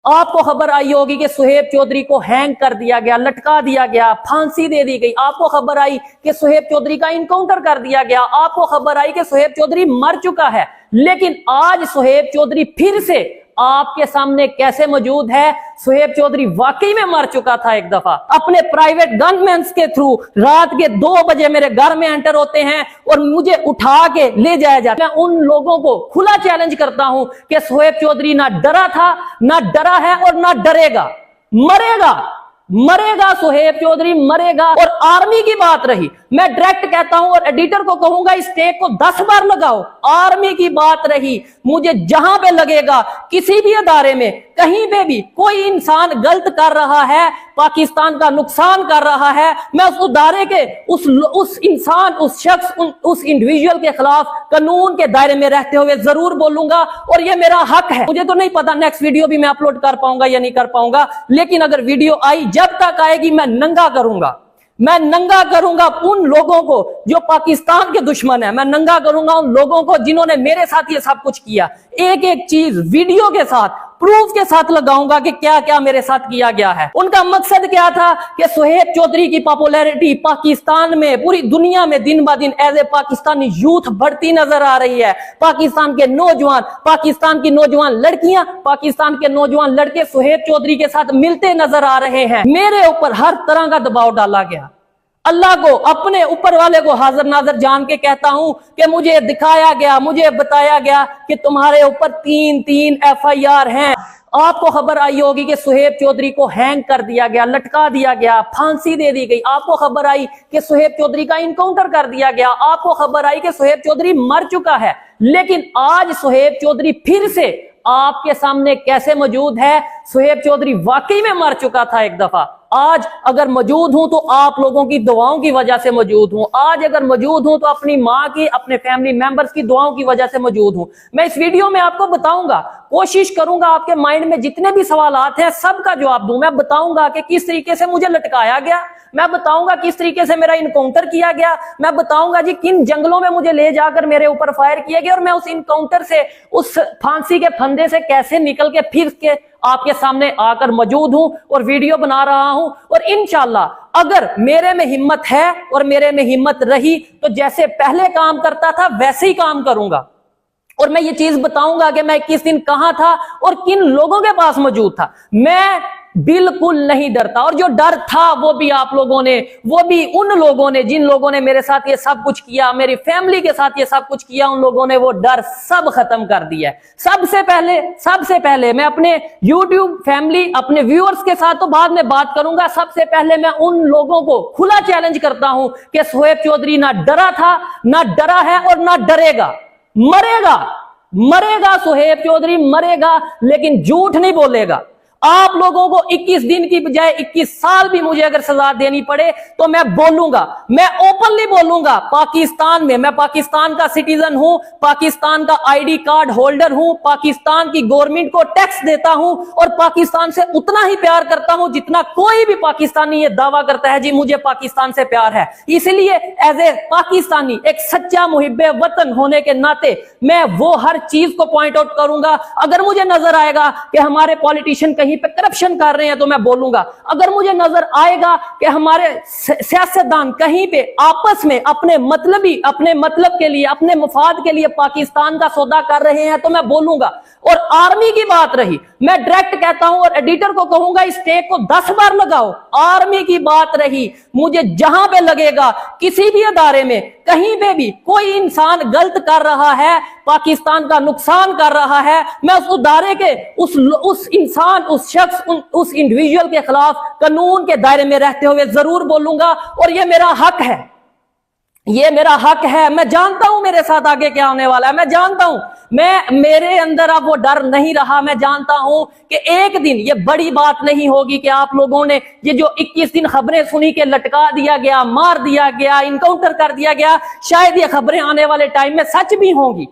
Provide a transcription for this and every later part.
आपको खबर आई होगी कि सुहेब चौधरी को हैंग कर दिया गया, लटका दिया गया, फांसी दे दी गई। आपको खबर आई कि सुहेब चौधरी का इनकाउंटर कर दिया गया। आपको खबर आई कि सुहेब चौधरी मर चुका है। लेकिन आज सुहेब चौधरी फिर से आपके सामने कैसे मौजूद है? सुहेब चौधरी वाकई में मर चुका था एक दफा। अपने प्राइवेट गनमैन के थ्रू रात के 2 बजे मेरे घर में एंटर होते हैं और मुझे उठा के ले जाया जाता है। मैं उन लोगों को खुला चैलेंज करता हूं कि सुहेब चौधरी ना डरा था, ना डरा है और ना डरेगा। मरेगा, मरेगा, सुहेब चौधरी मरेगा। और आर्मी की बात रही, मैं डायरेक्ट कहता हूं और एडिटर को कहूंगा इस टेक को 10 बार लगाओ। आर्मी की बात रही, मुझे जहां पे लगेगा किसी भी अदारे में कहीं पे भी कोई इंसान गलत कर रहा है, पाकिस्तान का नुकसान कर रहा है, मैं उस अदारे के उस इंसान, उस शख्स, उस इंडिविजुअल के खिलाफ कानून के दायरे में रहते हुए जरूर बोलूंगा। और ये मेरा हक है। मुझे तो नहीं पता नेक्स्ट वीडियो भी मैं अपलोड कर पाऊंगा या नहीं कर पाऊंगा, लेकिन अगर वीडियो आई, जब तक आएगी मैं नंगा करूंगा। मैं नंगा करूंगा उन लोगों को जो पाकिस्तान के दुश्मन है। मैं नंगा करूंगा उन लोगों को जिन्होंने मेरे साथ ये सब कुछ किया। एक एक चीज वीडियो के साथ, प्रूफ के साथ लगाऊंगा कि क्या क्या मेरे साथ किया गया है। उनका मकसद क्या था कि सुहेब चौधरी की पॉपुलैरिटी पाकिस्तान में, पूरी दुनिया में दिन ब दिन एज ए पाकिस्तानी यूथ बढ़ती नजर आ रही है। पाकिस्तान के नौजवान, पाकिस्तान की नौजवान लड़कियां, पाकिस्तान के नौजवान लड़के सुहेब चौधरी के साथ मिलते नजर आ रहे हैं। मेरे ऊपर हर तरह का दबाव डाला गया। अल्लाह को, अपने ऊपर वाले को हाजिर नाजर जान के कहता हूं कि मुझे दिखाया गया, मुझे बताया गया कि तुम्हारे ऊपर 3 FIR हैं। आपको खबर आई होगी कि सुहेब चौधरी को हैंग कर दिया गया, लटका दिया गया, फांसी दे दी गई। आपको खबर आई कि सुहेब चौधरी का इनकाउंटर कर दिया गया। आपको खबर आई कि सुहेब चौधरी मर चुका है। लेकिन आज सुहेब चौधरी फिर से आपके सामने कैसे मौजूद है? सुहेब चौधरी वाकई में मर चुका था एक दफा। आज अगर मौजूद हूं तो आप लोगों की दुआओं की वजह से मौजूद हूं। आज अगर मौजूद हूं तो अपनी मां की, अपने फैमिली मेंबर्स की दुआओं की वजह से मौजूद हूं। मैं इस वीडियो में आपको बताऊंगा, कोशिश करूंगा आपके माइंड में जितने भी सवालात हैं सबका जवाब दूं। मैं बताऊंगा कि किस तरीके से मुझे लटकाया गया, मैं बताऊंगा किस तरीके से मेरा इनकाउंटर किया गया, मैं बताऊंगा जी किन जंगलों में मुझे ले जाकर मेरे ऊपर फायर किया गया और मैं उस इनकाउंटर से, उस फांसी के फंदे से कैसे निकल के फिर के आपके सामने आकर मौजूद हूं और वीडियो बना रहा हूं। और इंशाल्लाह अगर मेरे में हिम्मत है और मेरे में हिम्मत रही तो जैसे पहले काम करता था वैसे ही काम करूंगा। और मैं ये चीज बताऊंगा कि मैं किस दिन कहां था और किन लोगों के पास मौजूद था। मैं बिल्कुल नहीं डरता। और जो डर था वो भी आप लोगों ने, वो भी उन लोगों ने जिन लोगों ने मेरे साथ ये सब कुछ किया, मेरी फैमिली के साथ ये सब कुछ किया, उन लोगों ने वो डर सब खत्म कर दिया है। सबसे पहले मैं अपने YouTube फैमिली, अपने व्यूअर्स के साथ तो बाद में बात करूंगा। सबसे पहले मैं उन लोगों को खुला चैलेंज करता हूं कि सुहेब चौधरी ना डरा था, ना डरा है और ना डरेगा। मरेगा, मरेगा, सुहेब चौधरी मरेगा, लेकिन झूठ नहीं बोलेगा। आप लोगों को 21 दिन की बजाय 21 साल भी मुझे अगर सजा देनी पड़े तो मैं बोलूंगा, मैं ओपनली बोलूंगा। पाकिस्तान में, मैं पाकिस्तान का सिटीजन हूं, पाकिस्तान का ID कार्ड होल्डर हूं, पाकिस्तान की गवर्नमेंट को टैक्स देता हूं और पाकिस्तान से उतना ही प्यार करता हूं जितना कोई भी पाकिस्तानी ये दावा करता है जी मुझे पाकिस्तान से प्यार है। इसलिए एज ए पाकिस्तानी, एक सच्चा मुहिब्बे वतन होने के नाते मैं वो हर चीज को पॉइंट आउट करूंगा। अगर मुझे नजर आएगा कि हमारे पॉलिटिशियन कहीं पे करप्शन कर रहे हैं तो मैं बोलूंगा। अगर मुझे नजर आएगा कि हमारे सियासतदान कहीं पे आपस में अपने मतलब के लिए, अपने मफाद के लिए पाकिस्तान का सौदा कर रहे हैं तो मैं बोलूंगा। और आर्मी की बात रही, मैं डायरेक्ट कहता हूं और एडिटर को कहूंगा इस टेक को 10 बार लगाओ। आर्मी की बात रही, मुझे जहां पे लगेगा किसी भी अदारे में कहीं पे भी कोई इंसान गलत कर रहा है, पाकिस्तान का नुकसान कर रहा है, मैं उस अदारे के उस इंसान, उस शख्स, उस इंडिविजुअल के खिलाफ कानून के दायरे में रहते हुए जरूर बोलूंगा। और ये मेरा हक है, ये मेरा हक है। मैं जानता हूं मेरे साथ आगे क्या होने वाला है, मैं जानता हूं। मेरे अंदर अब वो डर नहीं रहा। मैं जानता हूं कि एक दिन ये बड़ी बात नहीं होगी कि आप लोगों ने ये जो 21 दिन खबरें सुनी कि लटका दिया गया, मार दिया गया, इनकाउंटर कर दिया गया, शायद ये खबरें आने वाले टाइम में सच भी होंगी,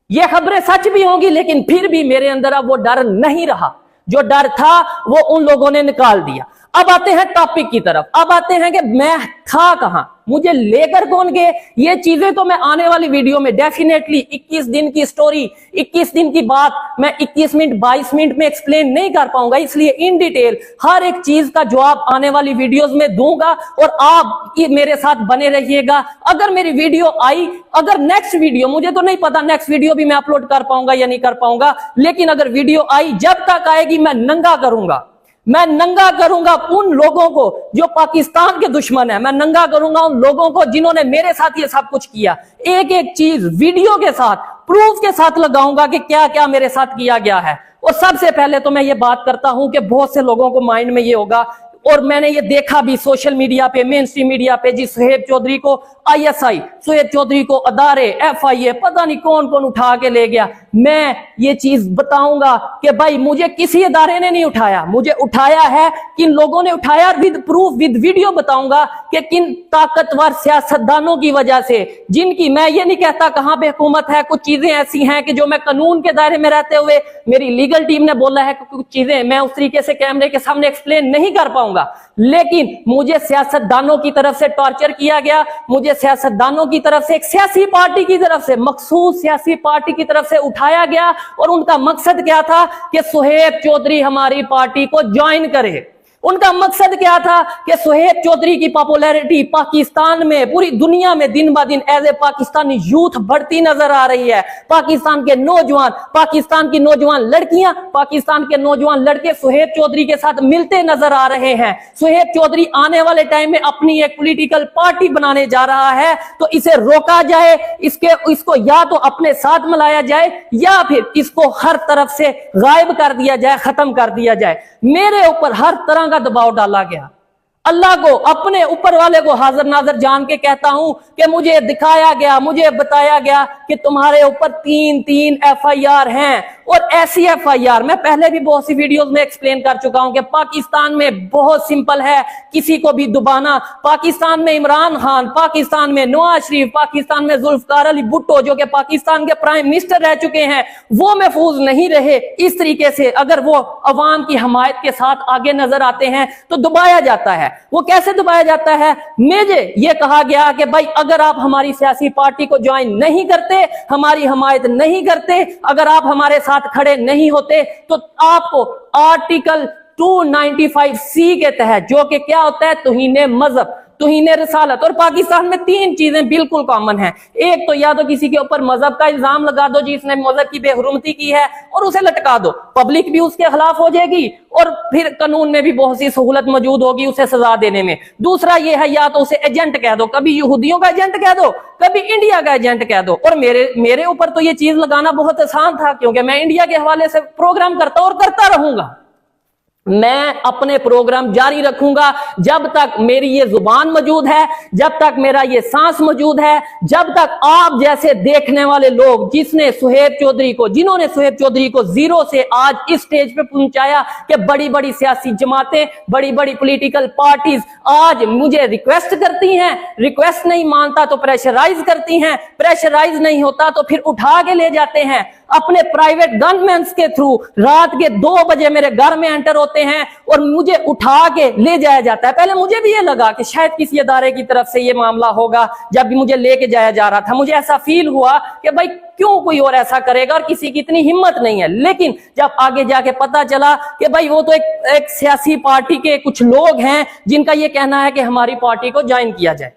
ये खबरें सच भी होंगी। लेकिन फिर भी मेरे अंदर अब वो डर नहीं रहा। जो डर था वो उन लोगों ने निकाल दिया। अब आते हैं टॉपिक की तरफ, अब आते हैं कि मैं था कहां, मुझे लेकर कौन गए। ये चीजें तो मैं आने वाली वीडियो में डेफिनेटली 21 दिन की स्टोरी, 21 दिन की बात मैं 21 मिनट 22 मिनट में एक्सप्लेन नहीं कर पाऊंगा, इसलिए इन डिटेल हर एक चीज का जवाब आने वाली वीडियोस में दूंगा और आप मेरे साथ बने रहिएगा। अगर मेरी वीडियो आई, अगर नेक्स्ट वीडियो, मुझे तो नहीं पता नेक्स्ट वीडियो भी मैं अपलोड कर पाऊंगा या नहीं कर पाऊंगा, लेकिन अगर वीडियो आई, जब तक आएगी मैं नंगा करूंगा, मैं नंगा करूंगा उन लोगों को जो पाकिस्तान के दुश्मन है, मैं नंगा करूंगा उन लोगों को जिन्होंने मेरे साथ ये सब कुछ किया। एक एक चीज वीडियो के साथ, प्रूफ के साथ लगाऊंगा कि क्या क्या मेरे साथ किया गया है। और सबसे पहले तो मैं ये बात करता हूं कि बहुत से लोगों को माइंड में ये होगा, और मैंने ये देखा भी सोशल मीडिया पे, मेन स्ट्रीम मीडिया पे, जी सुहेब चौधरी को ISI, सुहेब चौधरी को अदारे, FIA, पता नहीं कौन कौन उठा के ले गया। मैं ये चीज बताऊंगा कि भाई मुझे किसी अदारे ने नहीं उठाया, मुझे उठाया है किन लोगों ने उठाया, विद प्रूफ विद वीडियो बताऊंगा कि किन ताकतवर सियासतदानों की वजह से, जिनकी, मैं ये नहीं कहता कहां पे हुकूमत है, कुछ चीजें ऐसी हैं कि जो मैं कानून के दायरे में रहते हुए, मेरी लीगल टीम ने बोला है कि कुछ चीजें मैं उस तरीके से कैमरे के सामने एक्सप्लेन नहीं कर पाऊंगा, लेकिन मुझे सियासतदानों की तरफ से टॉर्चर किया गया, मुझे सियासतदानों की तरफ से, एक सियासी पार्टी की तरफ से, मखसूस सियासी पार्टी की तरफ से उठाया गया, और उनका मकसद क्या था कि सुहेब चौधरी हमारी पार्टी को ज्वाइन करे। उनका मकसद क्या था कि सुहेब चौधरी की पॉपुलैरिटी पाकिस्तान में, पूरी दुनिया में दिन ब दिन एज ए पाकिस्तानी यूथ बढ़ती नजर आ रही है। पाकिस्तान के नौजवान, पाकिस्तान की नौजवान लड़कियां, पाकिस्तान के नौजवान लड़के सुहेब चौधरी के साथ मिलते नजर आ रहे हैं। सुहेब चौधरी आने वाले टाइम में अपनी एक पॉलिटिकल पार्टी बनाने जा रहा है, तो इसे रोका जाए, इसको या तो अपने साथ मिलाया जाए या फिर इसको हर तरफ से गायब कर दिया जाए, खत्म कर दिया जाए। मेरे ऊपर हर तरह का दबाव डाला गया। अल्लाह को, अपने ऊपर वाले को हाजिर नाजर जान के कहता हूं कि मुझे दिखाया गया, मुझे बताया गया कि तुम्हारे ऊपर 3 FIR हैं, और ऐसी FIR मैं पहले भी बहुत सी वीडियोस में एक्सप्लेन कर चुका हूं कि पाकिस्तान में बहुत सिंपल है किसी को भी दुबाना। पाकिस्तान में इमरान खान, पाकिस्तान में नवाज शरीफ, पाकिस्तान में जुल्फकार अली भुट्टो जो कि पाकिस्तान के प्राइम मिनिस्टर रह चुके हैं, वो महफूज नहीं रहे। इस तरीके से अगर वो अवाम की हमायत के साथ आगे नजर आते हैं तो दबाया जाता है। वो कैसे दबाया जाता है? मुझे ये कहा गया कि भाई अगर आप हमारी सियासी पार्टी को ज्वाइन नहीं करते, हमारी हमायत नहीं करते, अगर आप हमारे साथ खड़े नहीं होते, तो आपको आर्टिकल 295C के तहत, जो कि क्या होता है, तौहीन मजहब, तौहीन रिसालत, और पाकिस्तान में 3 चीजें बिल्कुल कॉमन हैं। एक तो या तो किसी के ऊपर मजहब का इल्जाम लगा दो जिसने मजहब की बेहुरमती की है और उसे लटका दो, पब्लिक भी उसके खिलाफ हो जाएगी और फिर कानून में भी बहुत सी सहूलत मौजूद होगी उसे सजा देने में। दूसरा ये है, या तो उसे एजेंट कह दो, कभी यहूदियों का एजेंट कह दो, कभी इंडिया का एजेंट कह दो। और मेरे ऊपर तो ये चीज लगाना बहुत आसान था, क्योंकि मैं इंडिया के हवाले से प्रोग्राम करता और करता रहूंगा। मैं अपने प्रोग्राम जारी रखूंगा जब तक मेरी ये जुबान मौजूद है, जब तक मेरा ये सांस मौजूद है, जब तक आप जैसे देखने वाले लोग जिन्होंने सुहेब चौधरी को जीरो से आज इस स्टेज पे पहुंचाया कि बड़ी बड़ी सियासी जमातें, बड़ी बड़ी पॉलिटिकल पार्टीज आज मुझे रिक्वेस्ट करती हैं, रिक्वेस्ट नहीं मानता तो प्रेशराइज करती हैं, प्रेशराइज नहीं होता तो फिर उठा के ले जाते हैं अपने प्राइवेट गनमैन के थ्रू। रात के 2 बजे मेरे घर में एंटर होते हैं और मुझे उठा के ले जाया जाता है। पहले मुझे भी ये लगा कि शायद किसी अदारे की तरफ से ये मामला होगा। जब भी मुझे लेके जाया जा रहा था मुझे ऐसा फील हुआ कि भाई क्यों कोई और ऐसा करेगा, और किसी की इतनी हिम्मत नहीं है। लेकिन जब आगे जाके पता चला कि भाई वो तो एक सियासी पार्टी के कुछ लोग हैं जिनका ये कहना है कि हमारी पार्टी को ज्वाइन किया जाए।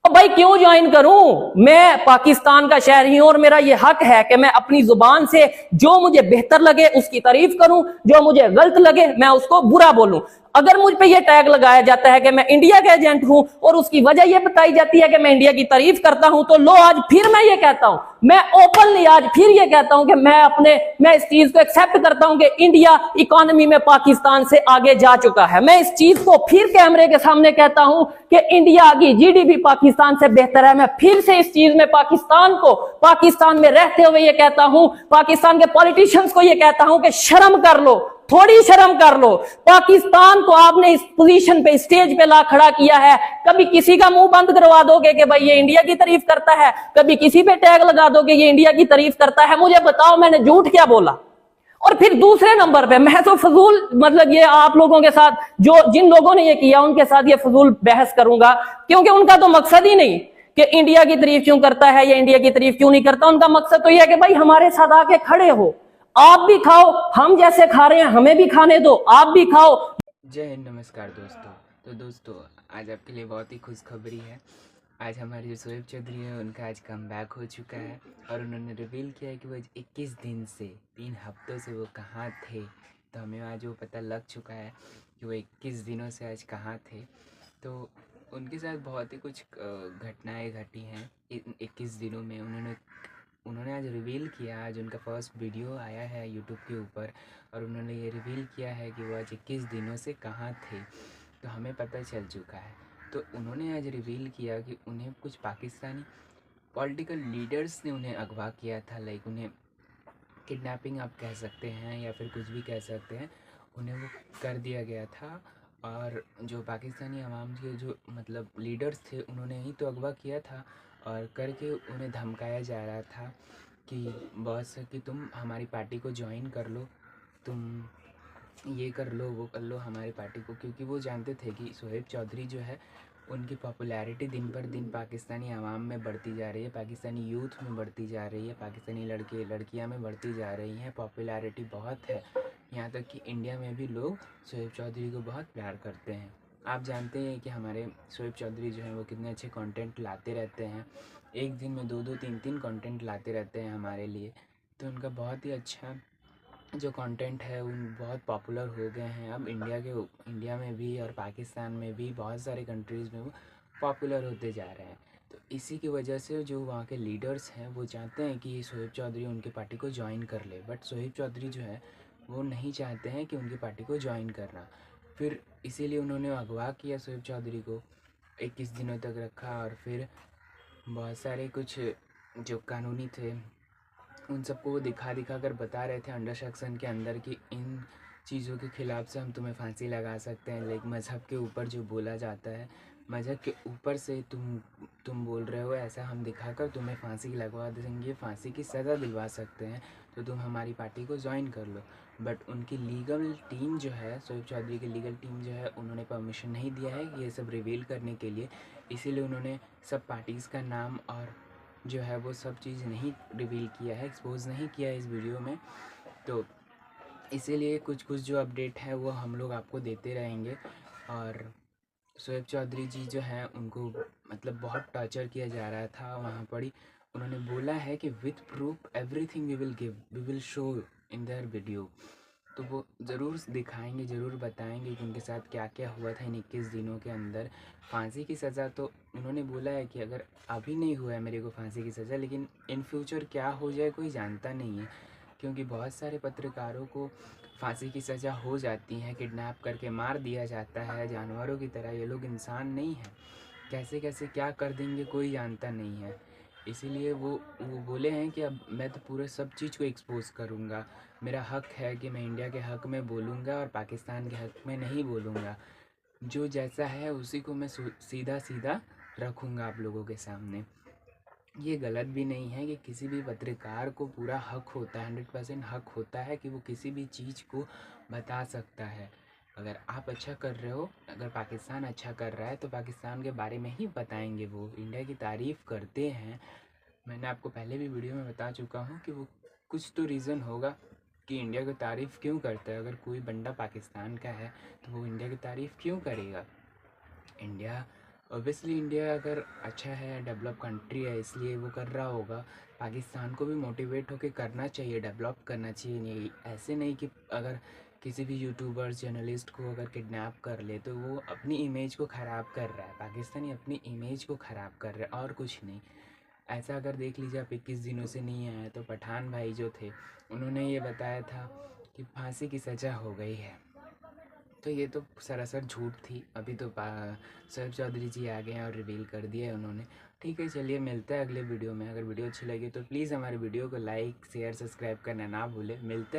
अब भाई क्यों ज्वाइन करूं? मैं पाकिस्तान का शहरी हूं और मेरा ये हक है कि मैं अपनी जुबान से जो मुझे बेहतर लगे उसकी तारीफ करूं, जो मुझे गलत लगे मैं उसको बुरा बोलूं। अगर मुझ पे ये टैग लगाया जाता है कि मैं इंडिया का एजेंट हूं और उसकी वजह ये बताई जाती है कि मैं इंडिया की तारीफ करता हूं, तो लो आज फिर मैं ये कहता हूं, मैं ओपनली आज फिर ये कहता हूं कि मैं इस चीज को एक्सेप्ट करता हूं कि इंडिया इकोनॉमी में पाकिस्तान से आगे जा चुका है। मैं इस चीज को फिर कैमरे के सामने कहता हूं कि इंडिया की GDP पाकिस्तान से बेहतर है। मैं फिर से इस चीज में पाकिस्तान में रहते हुए ये कहता हूं, पाकिस्तान के पॉलिटिशियंस को ये कहता हूं कि शर्म कर लो, थोड़ी शर्म कर लो। पाकिस्तान को आपने इस पोजीशन पे, स्टेज पे ला खड़ा किया है, कभी किसी का मुंह बंद करवा दोगे कि भाई ये इंडिया की तारीफ करता है, कभी किसी पे टैग लगा दोगे ये इंडिया की तारीफ करता है। मुझे बताओ मैंने झूठ क्या बोला? और फिर दूसरे नंबर पे मैं तो फजूल, मतलब ये आप लोगों के साथ जो जिन लोगों ने ये किया उनके साथ ये फजूल बहस करूंगा, क्योंकि उनका तो मकसद ही नहीं कि इंडिया की तारीफ क्यों करता है या इंडिया की तारीफ क्यों नहीं करता। उनका मकसद तो यह है कि भाई हमारे साथ आके खड़े हो, आप भी खाओ, हम जैसे खा रहे हैं हमें भी खाने दो, आप भी खाओ। जय हिंद, नमस्कार दोस्तों। तो दोस्तों, आज आपके लिए बहुत ही खुशखबरी है। आज हमारे जो शोएब चौधरी है उनका आज कमबैक हो चुका है और उन्होंने रिवील किया है कि वो 21 दिन से 3 हफ्तों से वो कहाँ थे। तो हमें आज वो पता लग चुका है कि वो 21 दिनों से आज कहाँ थे। तो उनके साथ बहुत ही कुछ घटनाएं घटी हैं इन 21 दिनों में। उन्होंने आज रिवील किया, आज उनका फर्स्ट वीडियो आया है यूट्यूब के ऊपर और उन्होंने ये रिवील किया है कि वो आज 21 दिनों से कहाँ थे। तो हमें पता चल चुका है। तो उन्होंने आज रिवील किया कि उन्हें कुछ पाकिस्तानी पॉलिटिकल लीडर्स ने उन्हें अगवा किया था, लाइक उन्हें किडनैपिंग आप कह सकते हैं या फिर कुछ भी कह सकते हैं, उन्हें वो कर दिया गया था। और जो पाकिस्तानी अवाम के जो मतलब लीडर्स थे उन्होंने ही तो अगवा किया था और करके उन्हें धमकाया जा रहा था कि बॉस कि तुम हमारी पार्टी को ज्वाइन कर लो, तुम ये कर लो वो कर लो हमारी पार्टी को, क्योंकि वो जानते थे कि शोएब चौधरी जो है उनकी पॉपुलैरिटी दिन पर दिन पाकिस्तानी आवाम में बढ़ती जा रही है, पाकिस्तानी यूथ में बढ़ती जा रही है, पाकिस्तानी लड़के लड़कियां में बढ़ती जा रही हैं, पॉपुलैरिटी बहुत है। यहाँ तक कि इंडिया में भी लोग शोएब चौधरी को बहुत प्यार करते हैं। आप जानते हैं कि हमारे शोएब चौधरी जो हैं वो कितने अच्छे कंटेंट लाते रहते हैं, एक दिन में 2-2 3-3 कंटेंट लाते रहते हैं हमारे लिए। तो उनका बहुत ही अच्छा जो कंटेंट है उन बहुत पॉपुलर हो गए हैं। अब इंडिया में भी और पाकिस्तान में भी बहुत सारे कंट्रीज़ में वो पॉपुलर होते जा रहे हैं। तो इसी की वजह से जो वहाँ के लीडर्स हैं वो चाहते हैं कि शोएब चौधरी उनकी पार्टी को ज्वाइन कर ले, बट शोएब चौधरी जो है वो नहीं चाहते हैं कि उनकी पार्टी को ज्वाइन करना। फिर इसीलिए उन्होंने अगवा किया शोएब चौधरी को, 21 दिनों तक रखा और फिर बहुत सारे कुछ जो कानूनी थे उन सबको वो दिखा कर बता रहे थे अंडर सेक्शन के अंदर कि इन चीज़ों के ख़िलाफ़ से हम तुम्हें फांसी लगा सकते हैं। लाइक मज़हब के ऊपर जो बोला जाता है, मज़हब के ऊपर से तुम बोल रहे हो, ऐसा हम दिखाकर तुम्हें फांसी लगवा देंगे, फांसी की सज़ा दिलवा सकते हैं, तो तुम हमारी पार्टी को ज्वाइन कर लो। बट उनकी लीगल टीम जो है, शोएब चौधरी की लीगल टीम जो है, उन्होंने परमिशन नहीं दिया है ये सब रिवील करने के लिए। इसीलिए उन्होंने सब पार्टीज़ का नाम और जो है वो सब चीज़ नहीं रिवील किया है, एक्सपोज नहीं किया है इस वीडियो में। तो इसीलिए कुछ कुछ जो अपडेट है वो हम लोग आपको देते रहेंगे। और शोएब चौधरी जी जो हैं उनको मतलब बहुत टॉर्चर किया जा रहा था वहाँ पर ही। उन्होंने बोला है कि with proof everything we will show in their video. तो वो ज़रूर दिखाएंगे, ज़रूर बताएंगे कि उनके साथ क्या क्या हुआ था इन 21 दिनों के अंदर। फांसी की सज़ा तो उन्होंने बोला है कि अगर अभी नहीं हुआ है मेरे को फांसी की सज़ा, लेकिन इन फ्यूचर क्या हो जाए कोई जानता नहीं है, क्योंकि बहुत सारे पत्रकारों को फांसी की सज़ा हो जाती है, किडनैप करके मार दिया जाता है जानवरों की तरह। ये लोग इंसान नहीं हैं, कैसे कैसे क्या कर देंगे कोई जानता नहीं है। इसीलिए वो बोले हैं कि अब मैं तो पूरे सब चीज़ को एक्सपोज करूँगा, मेरा हक है कि मैं इंडिया के हक में बोलूँगा और पाकिस्तान के हक में नहीं बोलूँगा। जो जैसा है उसी को मैं सीधा सीधा रखूँगा आप लोगों के सामने। ये गलत भी नहीं है कि किसी भी पत्रकार को पूरा हक होता है, 100% हक होता है कि वो किसी भी चीज़ को बता सकता है। अगर आप अच्छा कर रहे हो, अगर पाकिस्तान अच्छा कर रहा है तो पाकिस्तान के बारे में ही बताएंगे। वो इंडिया की तारीफ़ करते हैं। मैंने आपको पहले भी वीडियो में बता चुका हूँ कि वो कुछ तो रीज़न होगा कि इंडिया की तारीफ़ क्यों करता है। अगर कोई बंदा पाकिस्तान का है तो वो इंडिया की तारीफ़ क्यों करेगा। इंडिया ऑब्वियसली इंडिया अगर अच्छा है, डेवलप कंट्री है, इसलिए वो कर रहा होगा। पाकिस्तान को भी मोटिवेट होकर करना चाहिए, डेवलप करना चाहिए। नहीं ऐसे नहीं कि अगर किसी भी यूट्यूबर्स जर्नलिस्ट को अगर किडनैप कर ले तो वो अपनी इमेज को ख़राब कर रहा है, पाकिस्तानी अपनी इमेज को ख़राब कर रहा है और कुछ नहीं। ऐसा अगर देख लीजिए आप 21 दिनों से नहीं आए तो पठान भाई जो थे उन्होंने ये बताया था कि फांसी की सज़ा हो गई है। तो ये तो सरासर झूठ थी। अभी तो शोएब चौधरी जी आ गए हैं और रिवील कर दिया है उन्होंने। ठीक है, चलिए मिलते हैं अगले वीडियो में। अगर वीडियो अच्छी लगी तो प्लीज़ हमारे वीडियो को लाइक शेयर सब्सक्राइब करना ना भूलें। मिलते हैं।